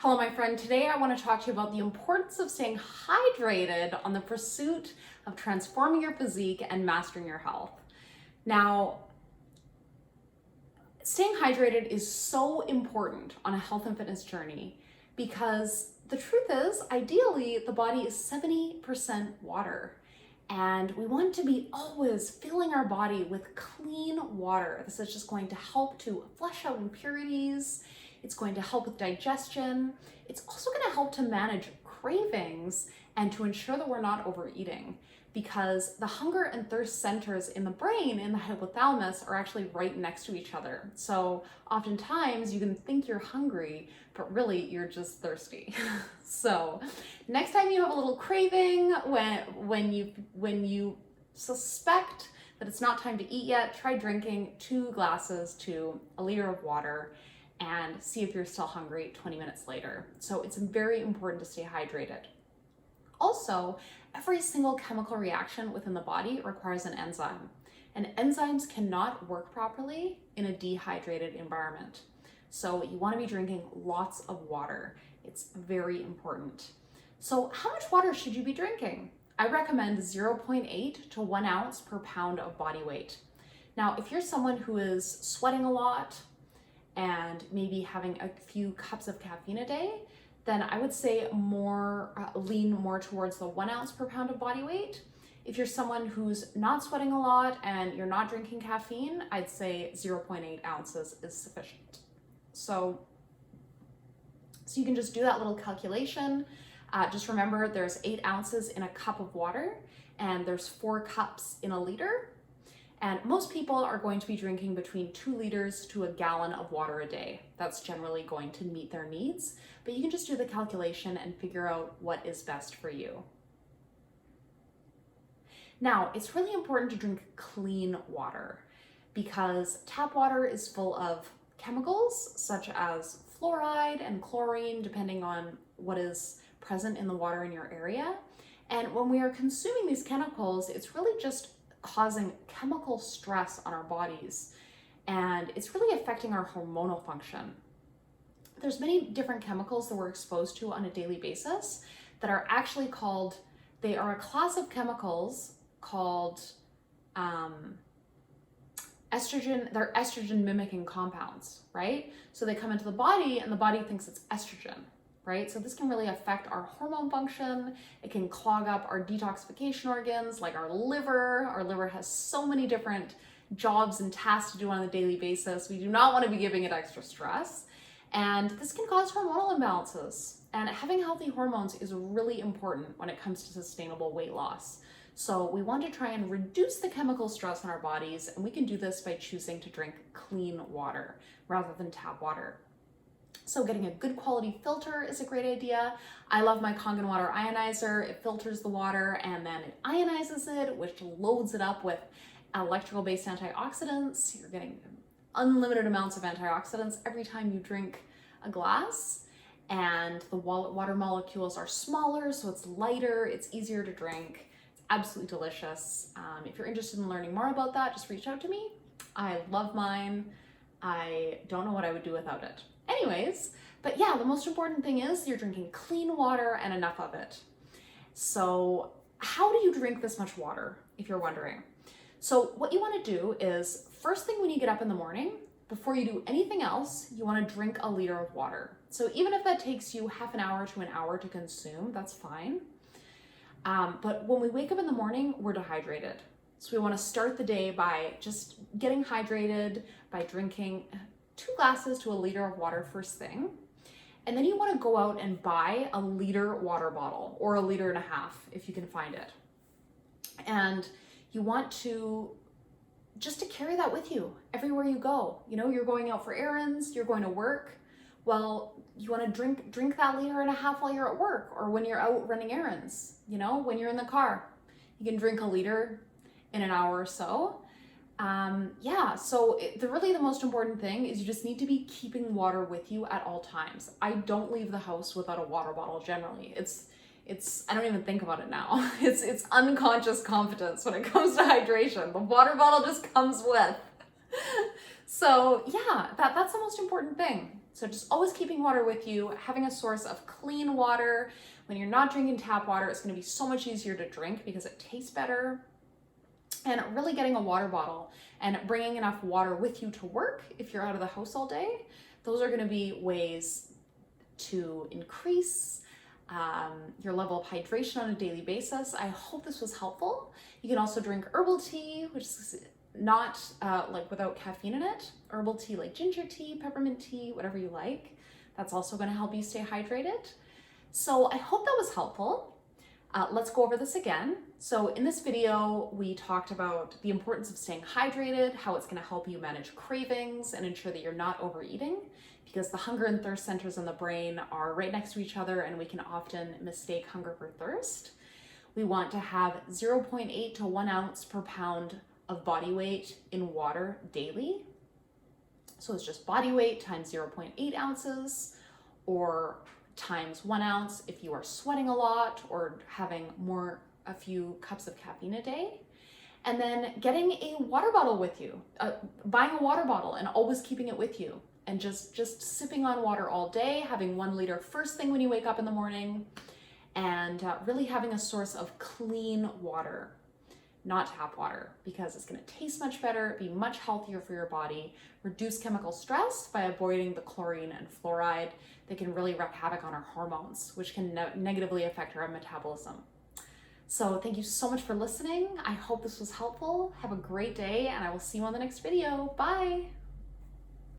Hello, my friend. Today I want to talk to you about the importance of staying hydrated on the pursuit of transforming your physique and mastering your health. Now, staying hydrated is so important on a health and fitness journey because the truth is, ideally, the body is 70% water. And we want to be always filling our body with clean water. This is just going to help to flush out impurities. It's going to help with digestion. It's also going to help to manage cravings and to ensure that we're not overeating, because the hunger and thirst centers in the brain, in the hypothalamus, are actually right next to each other. So oftentimes you can think you're hungry, but really you're just thirsty. So next time you have a little craving, when you suspect that it's not time to eat yet, try drinking 2 glasses to a liter of water and see if you're still hungry 20 minutes later. So it's very important to stay hydrated. Also, every single chemical reaction within the body requires an enzyme, and enzymes cannot work properly in a dehydrated environment. So you want to be drinking lots of water. It's very important. So how much water should you be drinking? I recommend 0.8 to 1 ounce per pound of body weight. Now, if you're someone who is sweating a lot and maybe having a few cups of caffeine a day, then I would say lean more towards the 1 ounce per pound of body weight. If you're someone who's not sweating a lot and you're not drinking caffeine, I'd say 0.8 ounces is sufficient. So you can just do that little calculation. Just remember there's 8 ounces in a cup of water and there's 4 cups in a liter. And most people are going to be drinking between 2 liters to a gallon of water a day. That's generally going to meet their needs, but you can just do the calculation and figure out what is best for you. Now, it's really important to drink clean water because tap water is full of chemicals such as fluoride and chlorine, depending on what is present in the water in your area. And when we are consuming these chemicals, it's really just causing chemical stress on our bodies, and it's really affecting our hormonal function. There's many different chemicals that we're exposed to on a daily basis that are actually they are a class of chemicals called estrogen. They're estrogen mimicking compounds, right? So they come into the body and the body thinks it's estrogen, right? So this can really affect our hormone function. It can clog up our detoxification organs like our liver. Our liver has so many different jobs and tasks to do on a daily basis. We do not want to be giving it extra stress. And this can cause hormonal imbalances. And having healthy hormones is really important when it comes to sustainable weight loss. So we want to try and reduce the chemical stress in our bodies, and we can do this by choosing to drink clean water rather than tap water. So getting a good quality filter is a great idea. I love my Kangen water ionizer. It filters the water and then it ionizes it, which loads it up with electrical-based antioxidants. You're getting unlimited amounts of antioxidants every time you drink a glass. And the water molecules are smaller, so it's lighter, it's easier to drink. It's absolutely delicious. If you're interested in learning more about that, just reach out to me. I love mine. I don't know what I would do without it. Anyways, but yeah, the most important thing is you're drinking clean water and enough of it. So how do you drink this much water, if you're wondering? So what you want to do is, first thing when you get up in the morning, before you do anything else, you want to drink a liter of water. So even if that takes you half an hour to an hour to consume, that's fine. But when we wake up in the morning, we're dehydrated. So we want to start the day by just getting hydrated by drinking 2 glasses to a liter of water first thing. And then you want to go out and buy a liter water bottle, or a liter and a half if you can find it. And you want to just to carry that with you everywhere you go. You know, you're going out for errands, you're going to work. Well, you want to drink that liter and a half while you're at work or when you're out running errands, you know, when you're in the car. You can drink a liter in an hour or so. So really the most important thing is you just need to be keeping water with you at all times. I don't leave the house without a water bottle generally. I don't even think about it now. It's unconscious competence when it comes to hydration. The water bottle just comes with. So yeah, that's the most important thing. So just always keeping water with you, having a source of clean water. When you're not drinking tap water, it's going to be so much easier to drink because it tastes better. And really getting a water bottle and bringing enough water with you to work if you're out of the house all day. Those are going to be ways to increase your level of hydration on a daily basis. I hope this was helpful. You can also drink herbal tea, which is not like without caffeine in it. Herbal tea like ginger tea, peppermint tea, whatever you like. That's also going to help you stay hydrated. So I hope that was helpful. Let's go over this again. So in this video, we talked about the importance of staying hydrated, how it's going to help you manage cravings and ensure that you're not overeating, because the hunger and thirst centers in the brain are right next to each other and we can often mistake hunger for thirst. We want to have 0.8 to 1 ounce per pound of body weight in water daily. So it's just body weight times 0.8 ounces or times 1 ounce if you are sweating a lot or having a few cups of caffeine a day. And then getting a water bottle with you, buying a water bottle and always keeping it with you, and just sipping on water all day, having 1 liter first thing when you wake up in the morning, and really having a source of clean water, not tap water, because it's going to taste much better, be much healthier for your body, reduce chemical stress by avoiding the chlorine and fluoride that can really wreak havoc on our hormones, which can negatively affect our metabolism. So thank you so much for listening. I hope this was helpful. Have a great day, and I will see you on the next video. Bye.